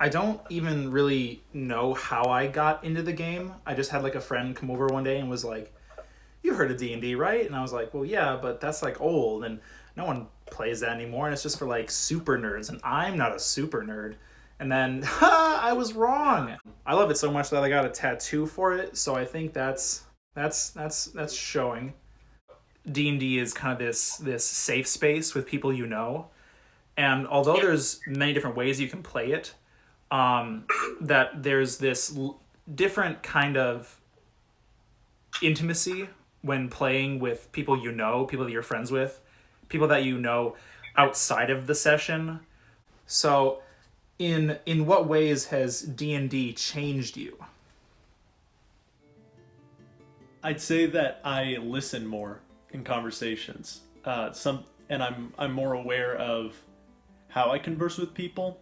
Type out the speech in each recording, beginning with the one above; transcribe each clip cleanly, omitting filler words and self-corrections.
I don't even really know how I got into the game. I just had like a friend come over one day and was like, "You heard of D&D, right?" And I was like, "Well, yeah, but that's like old and no one plays that anymore, and it's just for like super nerds, and I'm not a super nerd." And then I was wrong. I love it so much that I got a tattoo for it, so I think that's showing. D&D is kind of this safe space with people you know. And although there's many different ways you can play it, that there's this different kind of intimacy when playing with people you know, people that you're friends with, people that you know outside of the session. So, in what ways has D&D changed you? I'd say that I listen more in conversations. And I'm more aware of how I converse with people.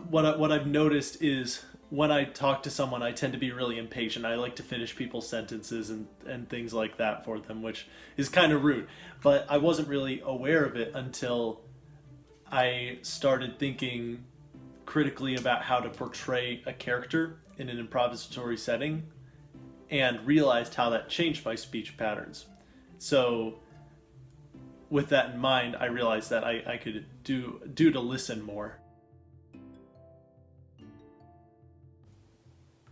What I've noticed is when I talk to someone, I tend to be really impatient. I like to finish people's sentences and things like that for them, which is kind of rude. But I wasn't really aware of it until I started thinking critically about how to portray a character in an improvisatory setting and realized how that changed my speech patterns. So, with that in mind, I realized that I could do to listen more.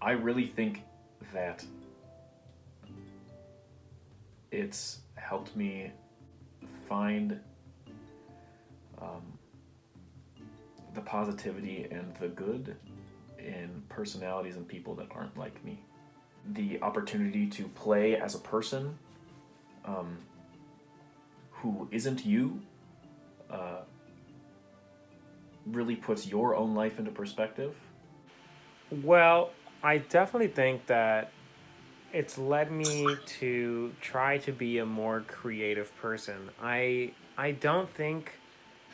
I really think that it's helped me find the positivity and the good in personalities and people that aren't like me. The opportunity to play as a person who isn't you really puts your own life into perspective. Well, I definitely think that it's led me to try to be a more creative person. I don't think,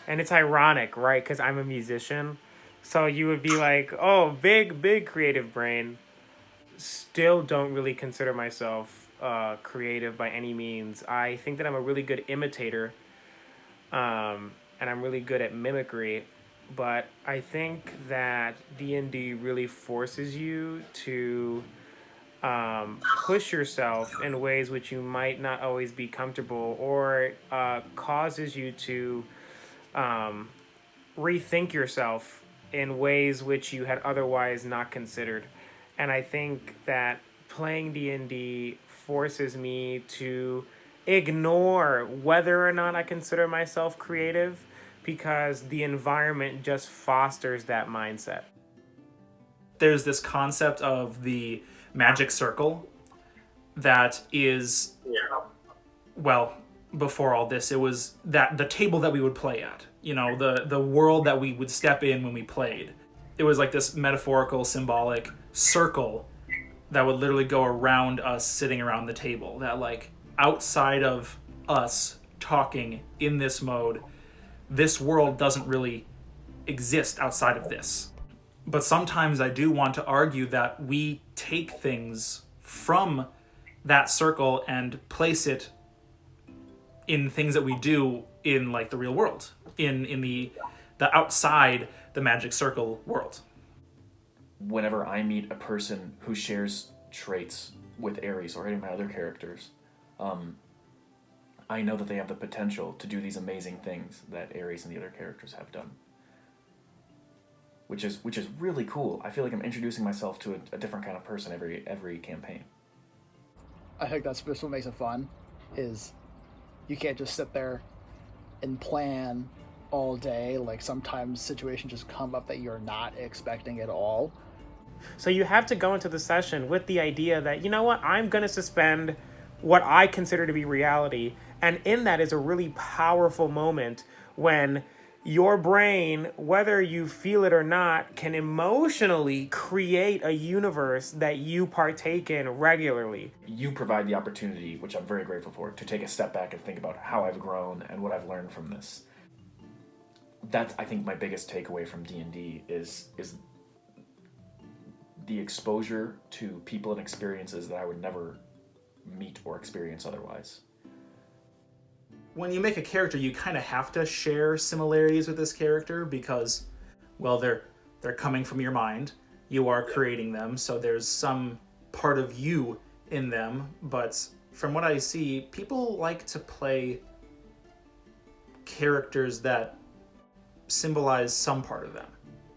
and it's ironic, right? Because I'm a musician, so you would be like, "Oh, big creative brain." Still, don't really consider myself creative by any means. I think that I'm a really good imitator, and I'm really good at mimicry. But I think that D&D really forces you to push yourself in ways which you might not always be comfortable, or causes you to um, rethink yourself in ways which you had otherwise not considered. And I think that playing D&D forces me to ignore whether or not I consider myself creative, because the environment just fosters that mindset. There's this concept of the magic circle that is, well, before all this, it was that the table that we would play at, the world that we would step in when we played. It was like this metaphorical, symbolic circle that would literally go around us sitting around the table, that like outside of us talking in this mode, this world doesn't really exist outside of this. But sometimes I do want to argue that we take things from that circle and place it in things that we do in like the real world, in the outside the magic circle world. Whenever I meet a person who shares traits with Ares or any of my other characters, I know that they have the potential to do these amazing things that Ares and the other characters have done. Which is really cool. I feel like I'm introducing myself to a different kind of person every campaign. I think that's what makes it fun, is you can't just sit there and plan all day. Like sometimes situations just come up that you're not expecting at all. So you have to go into the session with the idea that, you know what, I'm going to suspend what I consider to be reality. And in that is a really powerful moment when your brain, whether you feel it or not, can emotionally create a universe that you partake in regularly. You provide the opportunity, which I'm very grateful for, to take a step back and think about how I've grown and what I've learned from this. That's, I think, my biggest takeaway from D&D is the exposure to people and experiences that I would never meet or experience otherwise. When you make a character, you kind of have to share similarities with this character, because well, they're coming from your mind. You are creating them, so there's some part of you in them. But from what I see, people like to play characters that symbolize some part of them,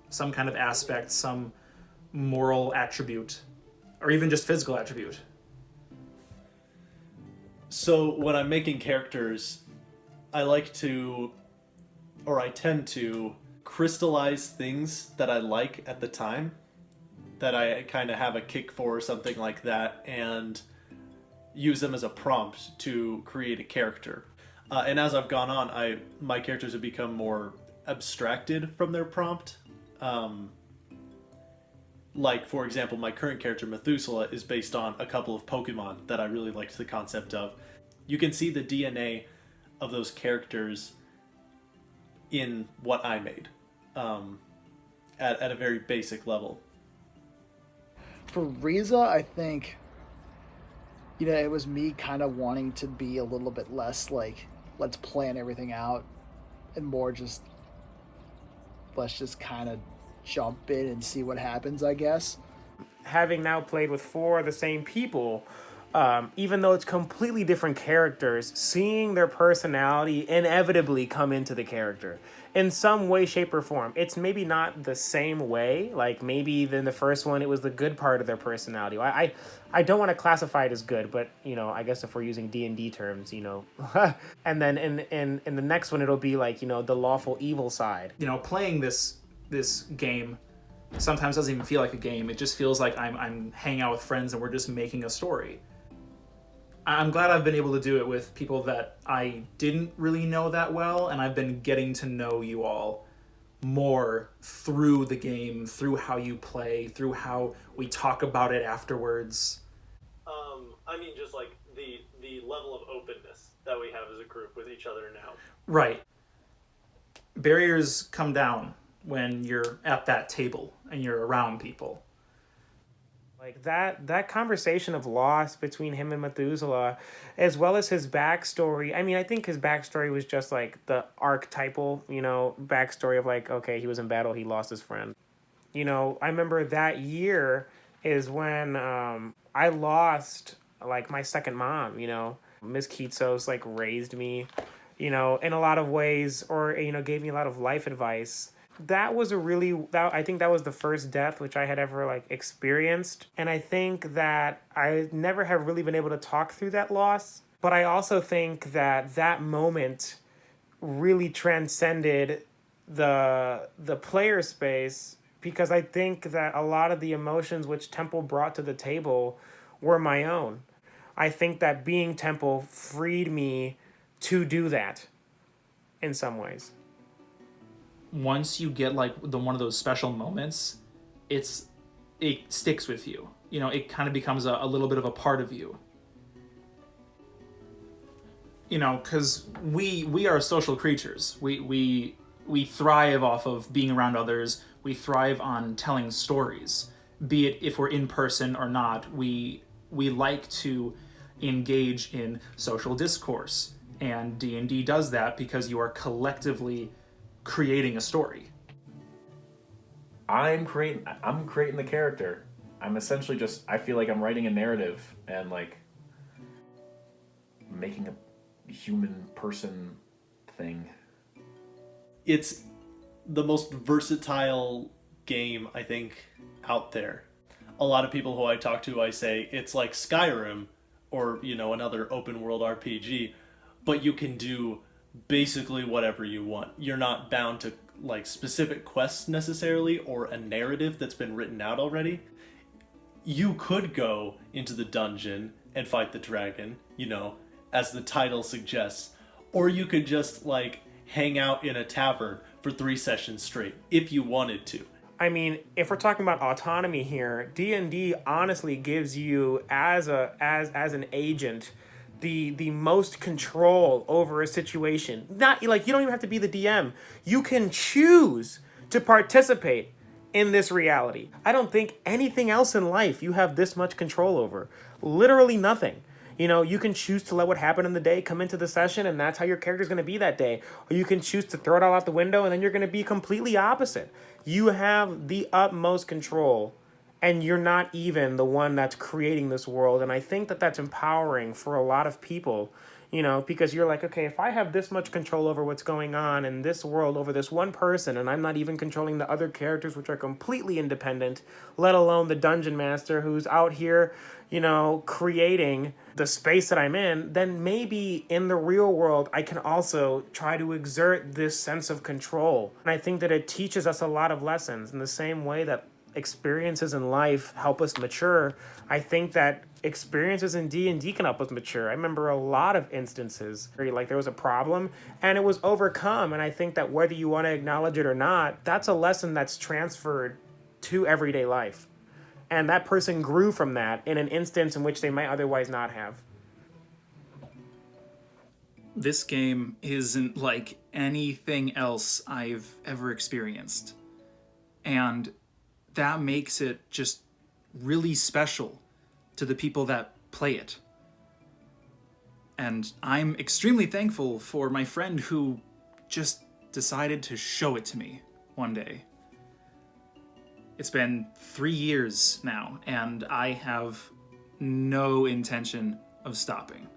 some kind of aspect, some moral attribute, or even just physical attribute. So when I'm making characters, I tend to crystallize things that I like at the time, that I kind of have a kick for or something like that, and use them as a prompt to create a character. And as I've gone on, my characters have become more abstracted from their prompt. Like, for example, my current character, Methuselah, is based on a couple of Pokemon that I really liked the concept of. You can see the DNA of those characters in what I made, at a very basic level. For Riza, I think, it was me kind of wanting to be a little bit less like, let's plan everything out, and more just, let's just kind of jump in and see what happens, I guess. Having now played with 4 of the same people, even though it's completely different characters, seeing their personality inevitably come into the character in some way, shape, or form. It's maybe not the same way. Like, maybe in the first one, it was the good part of their personality. I don't want to classify it as good, but, I guess if we're using D&D terms, and then in the next one, it'll be like, the lawful evil side. Playing this game sometimes doesn't even feel like a game. It just feels like I'm hanging out with friends and we're just making a story. I'm glad I've been able to do it with people that I didn't really know that well, and I've been getting to know you all more through the game, through how you play, through how we talk about it afterwards. I mean, just like the level of openness that we have as a group with each other now. Right. Barriers come down when you're at that table and you're around people. Like that conversation of loss between him and Methuselah, as well as his backstory. I mean, I think his backstory was just like the archetypal, backstory of like, okay, he was in battle, he lost his friend. I remember that year is when I lost like my second mom, Miss Kitsos like raised me, in a lot of ways, or, gave me a lot of life advice. That was I think that was the first death which I had ever like experienced. And I think that I never have really been able to talk through that loss. But I also think that moment really transcended the player space, because I think that a lot of the emotions which Temple brought to the table were my own. I think that being Temple freed me to do that in some ways. Once you get like one of those special moments, it sticks with you. It kind of becomes a little bit of a part of you. Because we are social creatures. We thrive off of being around others. We thrive on telling stories. Be it if we're in person or not, we like to engage in social discourse. And D&D does that because you are collectively creating a story. I'm creating the character. I'm essentially I feel like I'm writing a narrative and like making a human person thing. It's the most versatile game, I think, out there. A lot of people who I talk to, I say it's like Skyrim or, another open world RPG, but you can do basically whatever you want. You're not bound to like specific quests necessarily, or a narrative that's been written out already. You could go into the dungeon and fight the dragon, as the title suggests, or you could just like hang out in a tavern for 3 sessions straight if you wanted to. I mean, if we're talking about autonomy here, D&D honestly gives you as an agent the most control over a situation. Not like you don't even have to be the DM. You can choose to participate in this reality. I don't think anything else in life you have this much control over. Literally nothing. You can choose to let what happened in the day come into the session, and that's how your character's going to be that day. Or you can choose to throw it all out the window, and then you're going to be completely opposite. You have the utmost control, and you're not even the one that's creating this world. And I think that that's empowering for a lot of people, because you're like, okay, if I have this much control over what's going on in this world over this one person, and I'm not even controlling the other characters, which are completely independent, let alone the dungeon master who's out here, creating the space that I'm in, then maybe in the real world, I can also try to exert this sense of control. And I think that it teaches us a lot of lessons in the same way that experiences in life help us mature. I think that experiences in D&D can help us mature. I remember a lot of instances where there was a problem and it was overcome, and I think that whether you want to acknowledge it or not, that's a lesson that's transferred to everyday life. And that person grew from that in an instance in which they might otherwise not have. This game isn't like anything else I've ever experienced. And that makes it just really special to the people that play it. And I'm extremely thankful for my friend who just decided to show it to me one day. It's been 3 years now, and I have no intention of stopping.